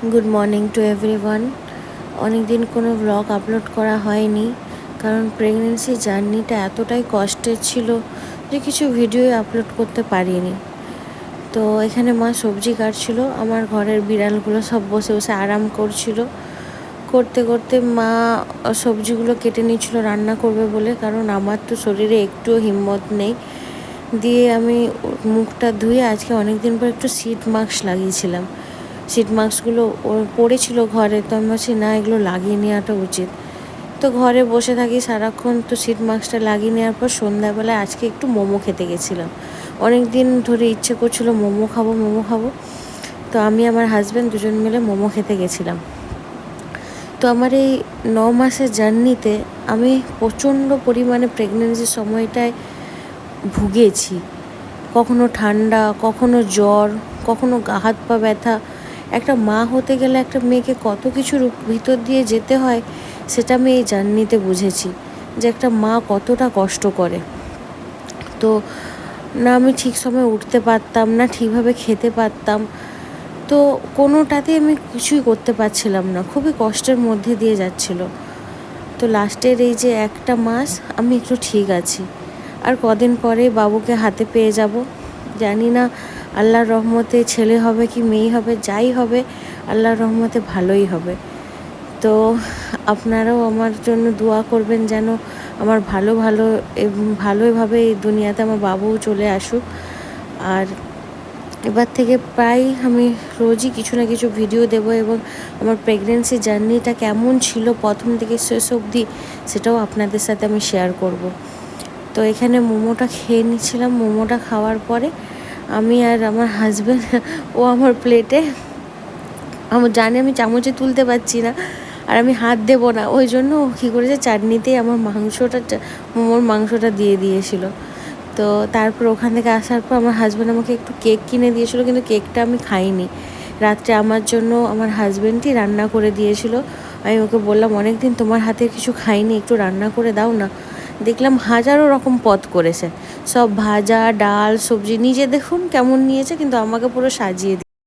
Good morning to everyone. অনেক দিন কোনো ব্লগ আপলোড করা হয়নি, কারণ প্রেগনেন্সি জার্নিটা এতটাই কষ্টের ছিল যে কিছু ভিডিও আপলোড করতে পারিনি। তো এখানে মা সবজি কাটছিল, আমার ঘরের বিড়ালগুলো সব বসে বসে আরাম করছিল। করতে করতে মা সবজিগুলো কেটে নিচ্ছিল রান্না করবে বলে, কারণ আমার তো শরীরে একটুও হিম্মত নেই। দিয়ে আমি মুখটা ধুয়ে আজকে অনেক দিন পর একটু শীত মাস্ক লাগিয়েছিলাম। শীত মাস্কগুলো পড়েছিল ঘরে, তো আমি ভাবছি না, এগুলো লাগিয়ে নেওয়াটা উচিত। তো ঘরে বসে থাকি সারাক্ষণ, তো শীত মাস্কটা লাগিয়ে নেওয়ার পর সন্ধ্যাবেলায় আজকে একটু মোমো খেতে গেছিলাম। অনেক দিন ধরে ইচ্ছে করছিল মোমো খাবো। তো আমি আমার হাজব্যান্ড দুজন মিলে মোমো খেতে গেছিলাম। তো আমার এই 9 মাসের জার্নিতে আমি প্রচণ্ড পরিমাণে প্রেগনেন্সির সময়টায় ভুগেছি। কখনো ঠান্ডা, কখনো জ্বর, কখনো গা হাত পা ব্যথা। একটা মা হতে গেলে একটা মেয়েকে কত কিছুর ভিতর দিয়ে যেতে হয়, সেটা আমি এই জার্নিতে বুঝেছি যে একটা মা কতটা কষ্ট করে। তো না আমি ঠিক সময় উঠতে পারতাম না, ঠিকভাবে খেতে পারতাম, তো কোনোটাতেই আমি কিছুই করতে পারছিলাম না, খুবই কষ্টের মধ্যে দিয়ে যাচ্ছিল। তো লাস্টের এই যে একটা মাস আমি একটু ঠিক আছি। আর কদিন পরে বাবুকে হাতে পেয়ে যাব। জানি না আল্লাহর রহমতে ছেলে হবে কি মেয়ে হবে, যাই হবে আল্লাহর রহমতে ভালোই হবে। তো আপনারাও আমার জন্য দোয়া করবেন যেন আমার ভালোভাবে এই দুনিয়াতে আমার বাবুও চলে আসুক। আর এবার থেকে প্রায় আমি রোজই কিছু না কিছু ভিডিও দেব, এবং আমার প্রেগনেন্সি জার্নিটা কেমন ছিল প্রথম থেকে শেষ অবধি সেটাও আপনাদের সাথে আমি শেয়ার করব। তো এখানে মোমোটা খেয়ে নিচ্ছিলাম। মোমোটা খাওয়ার পরে আমি আর আমার হাজব্যান্ড, ও আমার প্লেটে, আমার জানে আমি চামচে তুলতে পারছি না আর আমি হাত দেবো না, ওই জন্য ও কী করেছে চাটনিতেই আমার মোমোর মাংসটা দিয়ে দিয়েছিল। তো তারপর ওখান থেকে আসার পর আমার হাজব্যান্ড আমাকে একটু কেক কিনে দিয়েছিল, কিন্তু কেকটা আমি খাইনি। রাত্রে আমার জন্য আমার হাজব্যান্ডই রান্না করে দিয়েছিল। আমি ওকে বললাম, অনেক দিন তোমার হাতের কিছু খাইনি, একটু রান্না করে দাও না। দেখলাম হাজারো রকম পদ করেছে, সব ভাজা, ডাল, সবজি, নিজে দেখুন কেমন নিয়েছে, কিন্তু আমাকে পুরো সাজিয়ে